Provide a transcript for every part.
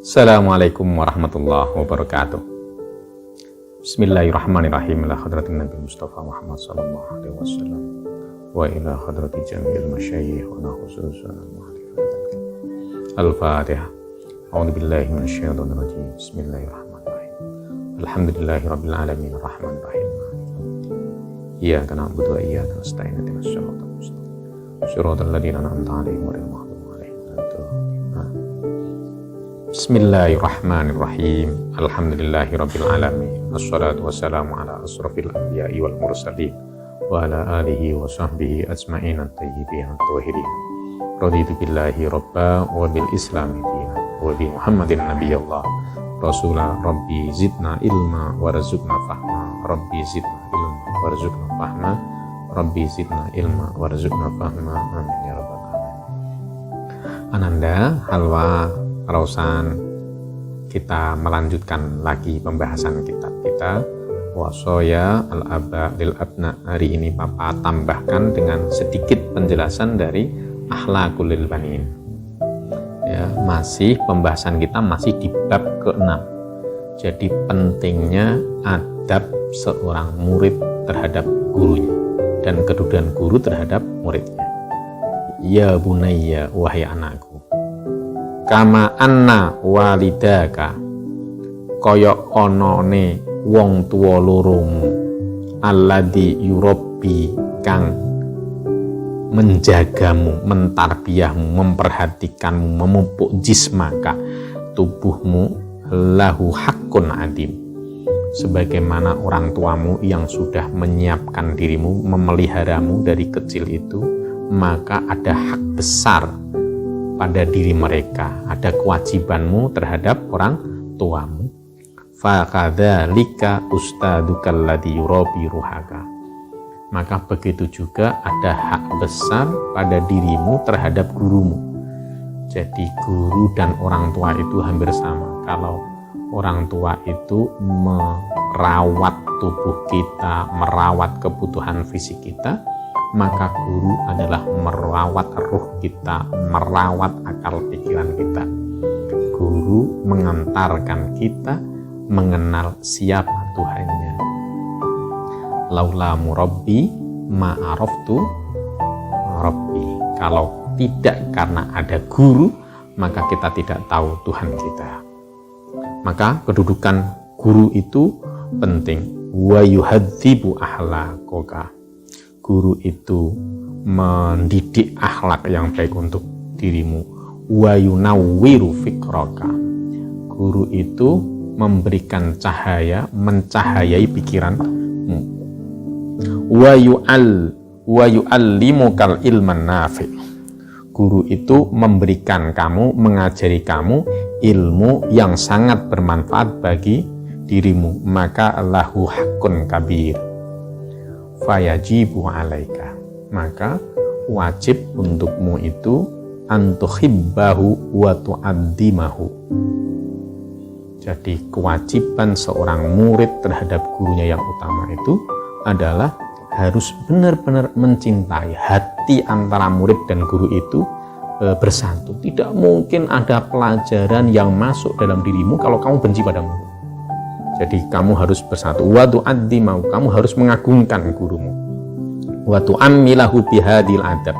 Assalamualaikum warahmatullahi wabarakatuh. Bismillahirrahmanirrahim. Ila hadratin Nabi Mustafa Muhammad sallallahu alaihi wasallam wa ila hadrati jami'il masyayikh wa khususan Al-Fatihah. A'udzu billahi minasyaitonir rajim. Bismillahirrahmanirrahim. Alhamdulillahirabbil alamin arrahmanir rahim. Iyyaka na'budu wa iyyaka nasta'in. Ihdinas siratal mustaqim. Shiratal ladzina an'amta 'alaihim ghairil maghdubi 'alaihim waladdallin. Bismillahirrahmanirrahim. Alhamdulillahirabbil alamin. Wassalatu wassalamu ala asrofil anbiya'i wal mursalin wa ala alihi wa sahbihi ajma'in at-tayyibin at-tahirin. Raditu billahi rabba wa bil islami dinan wa bi Muhammadin nabiyallah rasula. Rabbi zidna ilma warzuqna fahma. Rabbi zidna ilma warzuqna fahma. Rabbi zidna ilma warzuqna fahma. Amin ya rabbal alamin. Ananda Halwa Rausan, kita melanjutkan lagi pembahasan kitab kita Wasoya al-Aba lil Abna. Hari ini Papa tambahkan dengan sedikit penjelasan dari Akhlaqul lil Banin. Ya, masih pembahasan kita masih di bab ke-6. Jadi pentingnya adab seorang murid terhadap gurunya dan kedudukan guru terhadap muridnya. Ya bunayya, wahai anakku, kama anna walidaka, koyok onone wong tuwa loromu, alladzi yurabbi, kang menjagamu, mentarbiyahmu, memperhatikanmu, memupuk jismaka, tubuhmu, lahu haqqun adim, sebagaimana orang tuamu yang sudah menyiapkan dirimu, memeliharamu dari kecil itu, maka ada hak besar pada diri mereka, ada kewajibanmu terhadap orang tuamu. Fakadzalika ustadukal ladzi yurabi ruhaka, maka begitu juga ada hak besar pada dirimu terhadap gurumu. Jadi guru dan orang tua itu hampir sama. Kalau orang tua itu merawat tubuh kita, merawat kebutuhan fisik kita, maka guru adalah merawat ruh kita, merawat akal pikiran kita. Guru mengantarkan kita mengenal siapa Tuhannya. Laula murabbi ma'araftu rabbi. Kalau tidak karena ada guru, maka kita tidak tahu Tuhan kita. Maka kedudukan guru itu penting. Wa yuhadzibu ahlaqaka. Guru itu mendidik akhlak yang baik untuk dirimu. Wa yunawwiru fikraka. Guru itu memberikan cahaya, mencahayai pikiranmu. Wa yu'allimukal ilman nafi'. Guru itu memberikan kamu, mengajari kamu ilmu yang sangat bermanfaat bagi dirimu. Maka lahu haqqun kabir. Fayajibu alaika, maka wajib untukmu itu antuhibbahu wa tu'addimahu. Jadi kewajiban seorang murid terhadap gurunya yang utama itu adalah harus benar-benar mencintai. Hati antara murid dan guru itu bersatu. Tidak mungkin ada pelajaran yang masuk dalam dirimu kalau kamu benci pada murid. Jadi kamu harus bersatu. Wa tu'addimahu, kamu harus mengagungkan gurumu. Wa tu'ammilahu bihadil adab.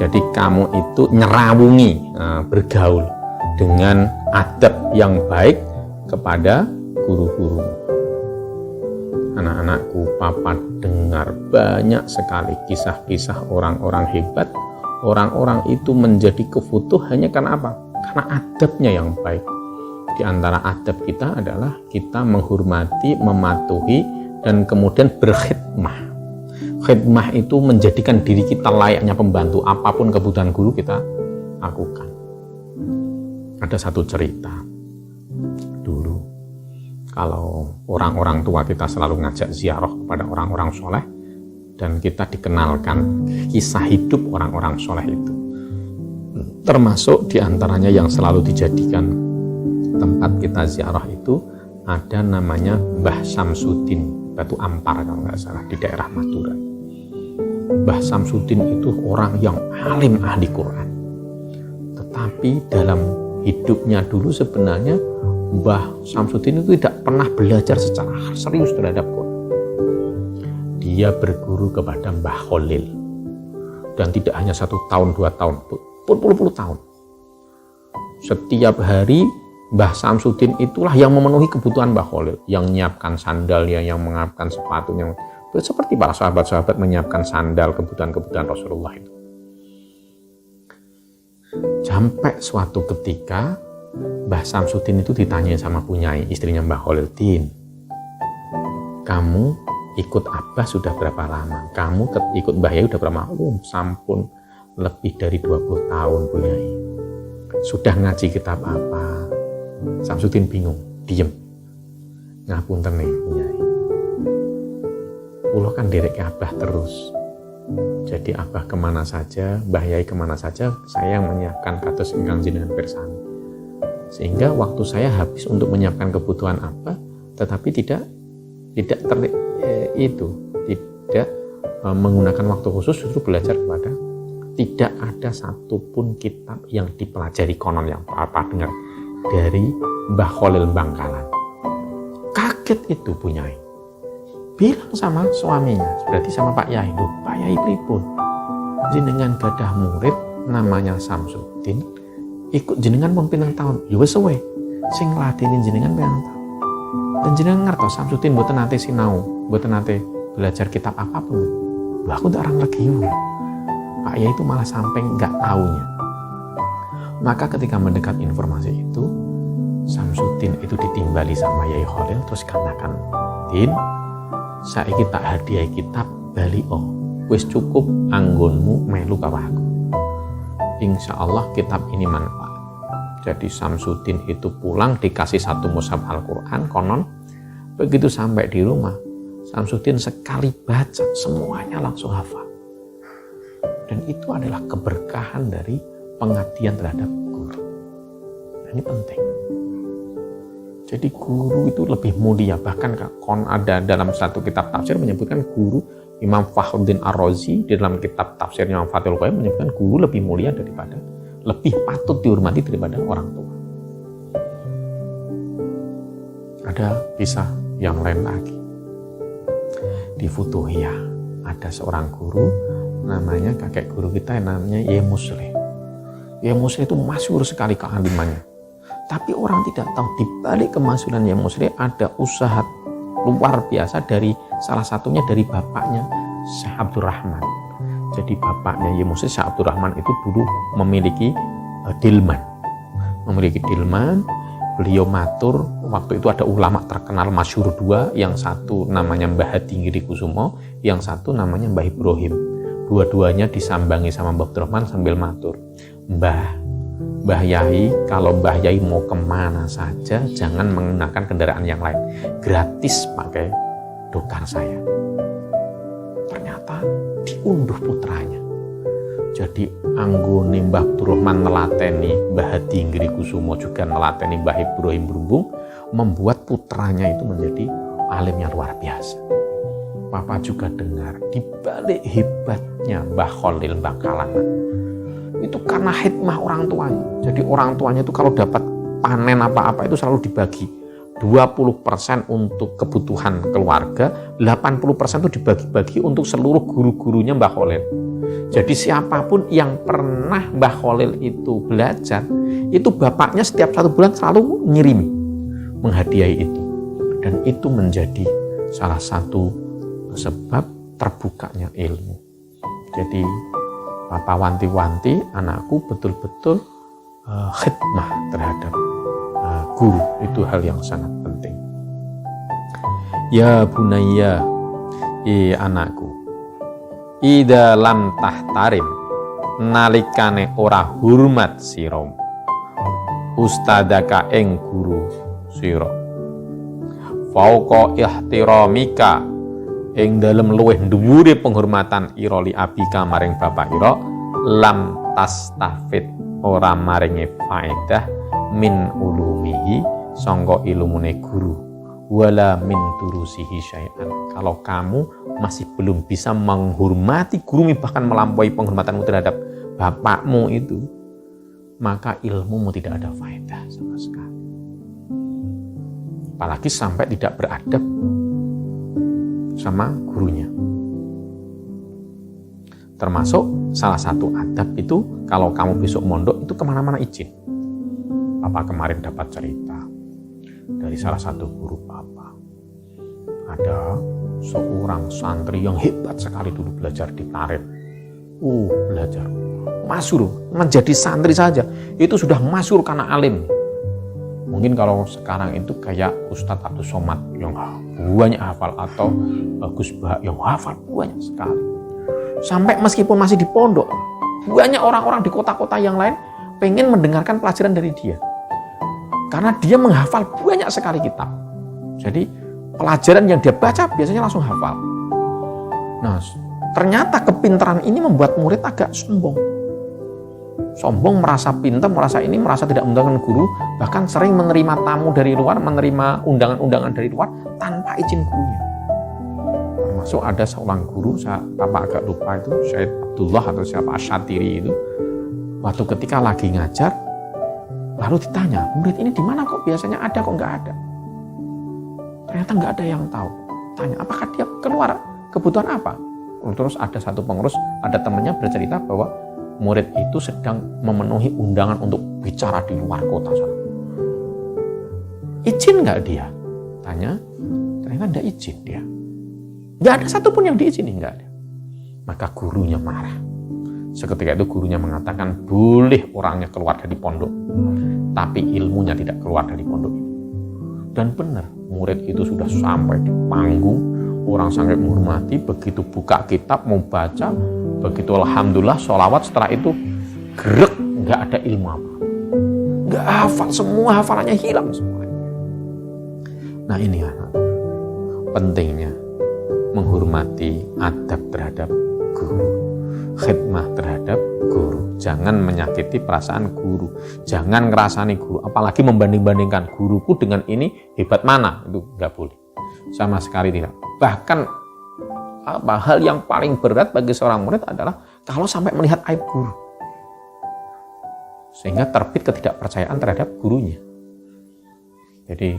Jadi kamu itu nyerawungi, bergaul dengan adab yang baik kepada guru-guru. Anak-anakku, Papa dengar banyak sekali kisah-kisah orang-orang hebat. Orang-orang itu menjadi kefutuh hanya karena apa? Karena adabnya yang baik. Di antara adab kita adalah kita menghormati, mematuhi, dan kemudian berkhidmah. Khidmah itu menjadikan diri kita layaknya pembantu. Apapun kebutuhan guru kita lakukan. Ada satu cerita. Dulu, kalau orang-orang tua kita selalu ngajak ziarah kepada orang-orang soleh, dan kita dikenalkan kisah hidup orang-orang soleh itu. Termasuk diantaranya yang selalu dijadikan tempat kita ziarah itu ada namanya Mbah Samsudin Batu Ampar, kalau nggak salah, di daerah Madura. Mbah Samsudin itu orang yang alim ahli Quran, tetapi dalam hidupnya dulu sebenarnya Mbah Samsudin itu tidak pernah belajar secara serius terhadap Quran. Dia berguru kepada Mbah Khalil, dan tidak hanya 1 tahun 2 tahun, berpuluh-puluh tahun. Setiap hari Mbah Samsudin itulah yang memenuhi kebutuhan Mbah Khalil, yang menyiapkan sandalnya, yang menyiapkan sepatunya, seperti para sahabat-sahabat menyiapkan sandal kebutuhan-kebutuhan Rasulullah itu. Sampai suatu ketika Mbah Samsudin itu ditanya sama Punyai, istrinya Mbah Khalil, "Din, kamu ikut Abah sudah berapa lama? Kamu ikut Mbah Yai sudah berapa lama?" "Oh, sampun lebih dari 20 tahun Punyai." "Sudah ngaji kitab apa?" Samsudin bingung, diem. "Ngapunten nih Punyai, kula kan derek Abah terus. Jadi Abah kemana saja, Mbah Yai kemana saja, saya yang menyiapkan kados ingkang jenengan pirsani. Sehingga waktu saya habis untuk menyiapkan kebutuhan Abah, tetapi tidak menggunakan waktu khusus, justru belajar kepada, tidak ada satupun kitab yang dipelajari konon yang apa dengar dari Mbah Khalil Bangkalan." Kaget itu Punyai, bilang sama suaminya, berarti sama Pak Yai, "Loh, Pak Yai pripun? Jenengan gadah murid namanya Samsudin, ikut jenengan pun pinten tahun?" "Ya wis suwe, sing ngladeni jenengan pinten tahun. Dan jenengan ngertos Samsudin mboten nate sinau, mboten nate belajar kitab apapun." "Loh, aku ndak orang legiu." Pak Yai itu malah sampai nggak taunya. Maka ketika mendekat informasi itu, Samsudin itu ditimbali sama Yai Khalil, terus katakan, "Din, saiki tak hadiah kitab bali wis cukup anggonmu melu karo aku. Insya Allah kitab ini manfaat." Jadi Samsudin itu pulang dikasih 1 mushaf Al-Quran konon. Begitu sampai di rumah, Samsudin sekali baca semuanya langsung hafal. Dan itu adalah keberkahan dari pengabdian terhadap guru. Ini penting. Jadi guru itu lebih mulia. Bahkan ada dalam satu kitab tafsir menyebutkan guru, Imam Fakhruddin Ar-Razi di dalam kitab tafsirnya Imam Fathul Qayyim menyebutkan guru lebih mulia daripada, lebih patut dihormati daripada orang tua. Ada kisah yang lain lagi. Di Futuhiyah ada seorang guru, namanya kakek guru kita yang namanya Yai Muslih. Yai Muslih itu masyhur sekali kealimannya. Tapi orang tidak tahu di balik kemasyhuran Yai Muslih ada usaha luar biasa dari salah satunya dari bapaknya Syekh Abdurrahman. Jadi bapaknya Yai Muslih, Syekh Abdurrahman, itu dulu memiliki dilman. Beliau matur, waktu itu ada ulama terkenal masyhur 2, yang satu namanya Mbah Hadinggiri Kusumo, yang satu namanya Mbah Ibrahim. Dua-duanya disambangi sama Mbah Abdurrahman sambil matur, Mbah Yai, kalau Mbah Yai mau kemana saja, jangan menggunakan kendaraan yang lain. Gratis pakai dokar saya. Ternyata diunduh putranya. Jadi anggone Mbah Abdurrahman melateni Mbah Hadinggiri Kusumo, juga melateni Mbah Ibrahim Brumbung, membuat putranya itu menjadi alim yang luar biasa. Papa juga dengar di balik hebatnya Mbah Khalil Bangkalan itu karena hikmah orang tuanya. Jadi orang tuanya itu kalau dapat panen apa-apa itu selalu dibagi 20% untuk kebutuhan keluarga, 80% itu dibagi-bagi untuk seluruh guru-gurunya Mbah Khalil. Jadi siapapun yang pernah Mbah Khalil itu belajar, itu bapaknya setiap 1 bulan selalu ngirimi, menghadiahi itu. Dan itu menjadi salah satu sebab terbukanya ilmu. Jadi Papa wanti-wanti anakku betul-betul khidmah terhadap guru, itu hal yang sangat penting. Ya bunayya, anakku, ida lam tahtarim, nalikane ora hormat sira ustadaka ing guru sira, fauqa ihtiramika, ing dalem luweh dhuwure penghormatan ira li abika maring bapak ira, lam tastafid, ora maringi faedah min ulumihi, sangka ilmune guru, wala min turusihi syai'an. Kalau kamu masih belum bisa menghormati guru, bahkan melampaui penghormatanmu terhadap bapakmu itu, maka ilmumu tidak ada faedah sama sekali. Apalagi sampai tidak beradab sama gurunya. Termasuk salah satu adab itu, kalau kamu besok mondok itu kemana-mana izin. Papa kemarin dapat cerita dari salah satu guru Papa. Ada seorang santri yang hebat sekali dulu belajar di Tarif. Belajar. Masyhur, menjadi santri saja itu sudah masyhur karena alim. Mungkin kalau sekarang itu kayak Ustadz Abdul Somad yang banyak hafal, atau Gus Bah yang hafal banyak sekali. Sampai meskipun masih di pondok, banyak orang-orang di kota-kota yang lain pengen mendengarkan pelajaran dari dia. Karena dia menghafal banyak sekali kitab. Jadi pelajaran yang dia baca biasanya langsung hafal. Nah, ternyata kepintaran ini membuat murid agak sombong. Sombong, merasa pintar, merasa tidak mendengarkan guru, bahkan sering menerima tamu dari luar, menerima undangan-undangan dari luar tanpa izin gurunya. Termasuk ada seorang guru, Papa agak lupa itu, Syed Abdullah atau siapa, Asyatiri itu, waktu ketika lagi ngajar, lalu ditanya, murid ini di mana kok biasanya ada, kok nggak ada? Ternyata nggak ada yang tahu. Tanya, apakah dia keluar, kebutuhan apa? Terus ada satu pengurus, ada temannya bercerita bahwa murid itu sedang memenuhi undangan untuk bicara di luar kota sana. Izin nggak dia? Tanya, ternyata nggak izin dia. Nggak ada satupun yang diizini, nggak ada. Maka gurunya marah. Seketika itu gurunya mengatakan, boleh orangnya keluar dari pondok, tapi ilmunya tidak keluar dari pondok. Dan benar, murid itu sudah sampai di panggung, orang sangat menghormati, begitu buka kitab mau baca, begitu alhamdulillah sholawat, setelah itu gerek, nggak ada ilmu apa, nggak hafal, semua hafalannya hilang semua. Nah ini pentingnya menghormati adab terhadap guru, khidmah terhadap guru. Jangan menyakiti perasaan guru, jangan ngerasani guru, apalagi membanding-bandingkan guruku dengan ini hebat mana, itu nggak boleh, sama sekali tidak. Bahkan hal yang paling berat bagi seorang murid adalah kalau sampai melihat aib guru, sehingga terbit ketidakpercayaan terhadap gurunya. Jadi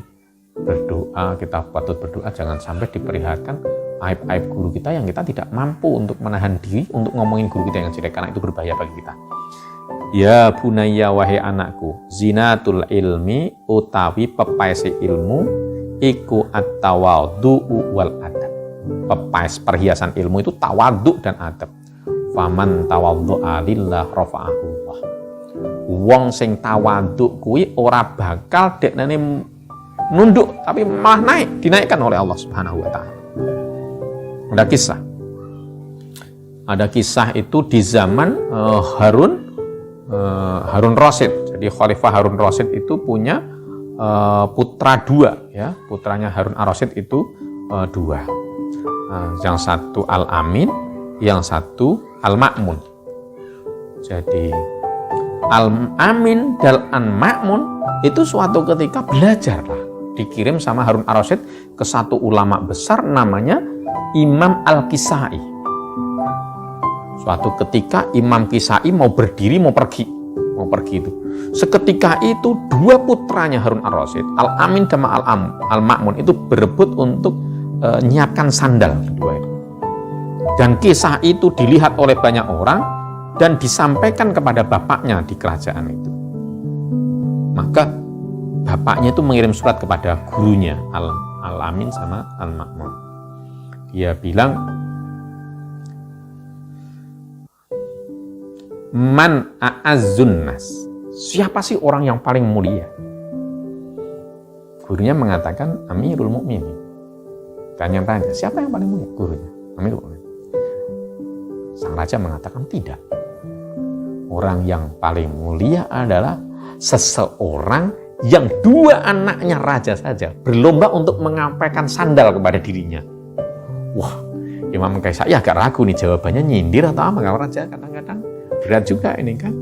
berdoa, kita patut berdoa jangan sampai diperlihatkan aib-aib guru kita yang kita tidak mampu untuk menahan diri untuk ngomongin guru kita yang jelek, karena itu berbahaya bagi kita. Ya bunayya, wahai anakku, zinatul ilmi utawi pepaese ilmu iku at-tawadhu wal adab. Pepais perhiasan ilmu itu tawadhu dan adab. Faman tawadhu'a lillah rafa'ahu Allah. Wong sing tawadhu kuwi ora bakal dekne nunduk, tapi malah dinaikkan oleh Allah Subhanahu wa taala. Ada kisah itu di zaman Harun Rasyid. Jadi Khalifah Harun Rasyid itu punya putra dua, ya. Putranya Harun Ar-Rasyid itu dua. Yang satu Al-Amin, yang satu Al-Ma'mun. Jadi Al-Amin dan Al-Ma'mun itu suatu ketika belajarlah, dikirim sama Harun Ar-Rasyid ke satu ulama besar namanya Imam Al-Kisai. Suatu ketika Imam Kisai mau berdiri, mau pergi itu. Seketika itu dua putranya Harun Ar-Rasyid, Al-Amin dan Al-Ma'mun itu berebut untuk nyiapkan sandal kedua itu. Dan kisah itu dilihat oleh banyak orang dan disampaikan kepada bapaknya di kerajaan itu. Maka bapaknya itu mengirim surat kepada gurunya Al-Amin sama Al-Ma'mun. Dia bilang, man a'azzun nas, siapa sih orang yang paling mulia? Gurunya mengatakan Amirul Mukminin. Tanya-tanya, siapa yang paling mulia? Gurunya, Amirul Mukminin. Sang raja mengatakan tidak. Orang yang paling mulia adalah seseorang yang dua anaknya raja saja berlomba untuk menyampaikan sandal kepada dirinya. Wah, Imam Kaisai agak ragu nih jawabannya, nyindir atau apa? Kalau raja kadang-kadang berat juga ini kan.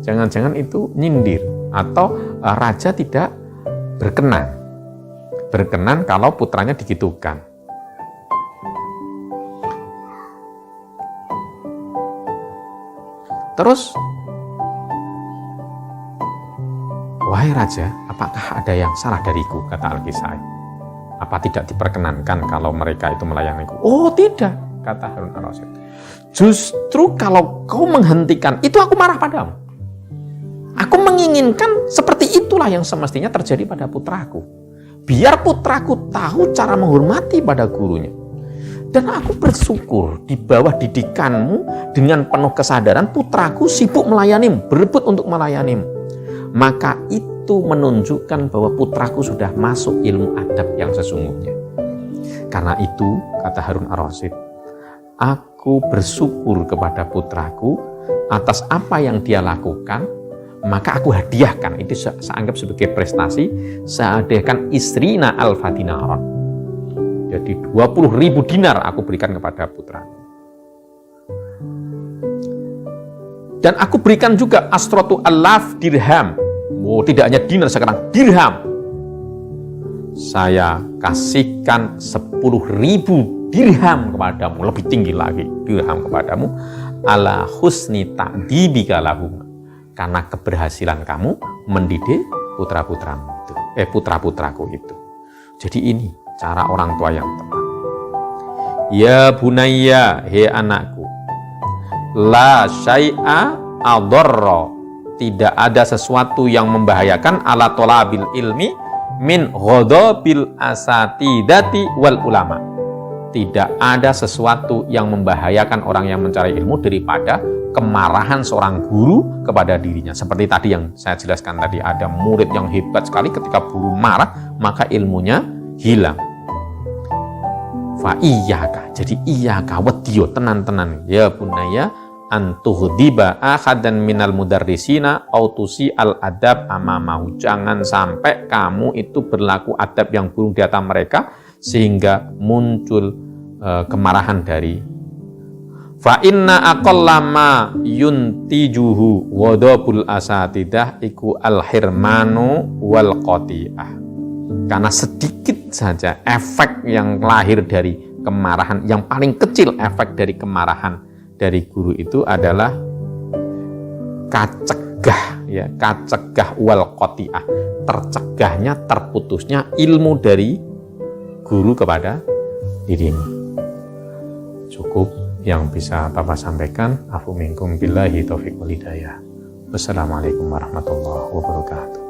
Jangan-jangan itu nyindir atau raja tidak berkenan kalau putranya digitukan. Terus wahai raja, apakah ada yang salah dariku, kata Al-Kisai. Apa tidak diperkenankan kalau mereka itu melayaniku? Oh tidak, kata Harun Ar-Rasyid. Justru kalau kau menghentikan itu, aku marah padamu. Aku menginginkan seperti itulah yang semestinya terjadi pada putraku. Biar putraku tahu cara menghormati pada gurunya. Dan aku bersyukur di bawah didikanmu dengan penuh kesadaran putraku sibuk melayanimu, berebut untuk melayanimu. Maka itu menunjukkan bahwa putraku sudah masuk ilmu adab yang sesungguhnya. Karena itu, kata Harun Ar-Rasyid, aku bersyukur kepada putraku atas apa yang dia lakukan, maka aku hadiahkan, itu saya anggap sebagai prestasi, saya hadiahkan isrina alfa dinaron. Jadi 20.000 dinar aku berikan kepada putraku. Dan aku berikan juga astrotu alaf dirham. Oh, tidak hanya dinar sekarang, dirham. Saya kasihkan 10.000 dirham kepadamu, lebih tinggi lagi dirham kepadamu, ala husni ta'dibika lahum, karena keberhasilan kamu mendidik putra-putramu itu, putra-putraku itu. Jadi ini cara orang tua yang tepat. Ya bunayya, he anakku, la syai'a adarra, tidak ada sesuatu yang membahayakan ala tolabil ilmi min ghadabil asatidati wal ulama. Tidak ada sesuatu yang membahayakan orang yang mencari ilmu daripada kemarahan seorang guru kepada dirinya. Seperti tadi yang saya jelaskan tadi, ada murid yang hebat sekali, ketika guru marah maka ilmunya hilang. Fa iyyaka, jadi iyyaka wadiyo, tenan-tenan ya bunaya antuhdiba ahadan minal mudarrisina autusi al adab amamahu, jangan sampai kamu itu berlaku adab yang buruk di atas mereka sehingga muncul kemarahan dari fa inna aqallama yuntijuhu wadabul asatidah iku al hirmanu wal qati'ah. Karena sedikit saja efek yang lahir dari kemarahan, yang paling kecil efek dari kemarahan dari guru itu adalah kacegah, ya, kacegah wal qati'ah, tercegahnya, terputusnya ilmu dari guru kepada dirimu. Cukup yang bisa Bapak sampaikan. Afu minkum billahi taufiq wal hidayah. Wassalamualaikum warahmatullahi wabarakatuh.